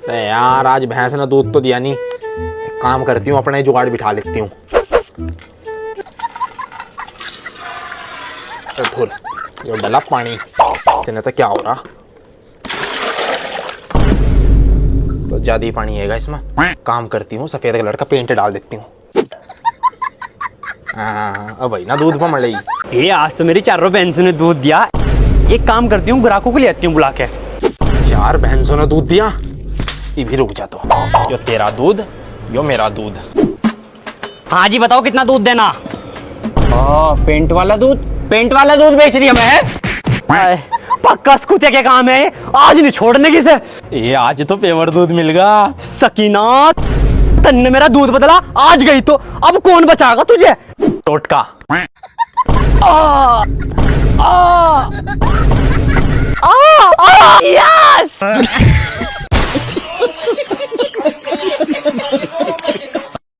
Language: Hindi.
अरे यार आज भैंस ने दूध तो दिया नहीं। एक काम करती हूँ, अपने जुगाड़ बिठा लेती हूँ। ये डला पानी तेने तो क्या हो रहा, तो ज्यादा ही पानी है इसमें। काम करती हूँ, सफेद कलर का पेंट डाल देती हूँ। अब भाई ना दूध पर मड़ेगी। ये आज तो मेरी चारों भैंसों ने दूध दिया। एक काम करती हूँ, ग्राहकों को ले आती हूँ बुला के। 4 भैंसों ने दूध दिया, ये भी रुक जा। तो यो तेरा दूध, यो मेरा दूध। हाँ जी बताओ कितना दूध देना। पेंट वाला दूध बेच रही है मैं। पक्का स्कूते के काम है, आज नहीं छोड़ने की से। ये आज तो पेवर दूध मिल गया। सकीना तन्ने मेरा दूध बदला, आज गई तो अब कौन बचाएगा तुझे। टोटका। यस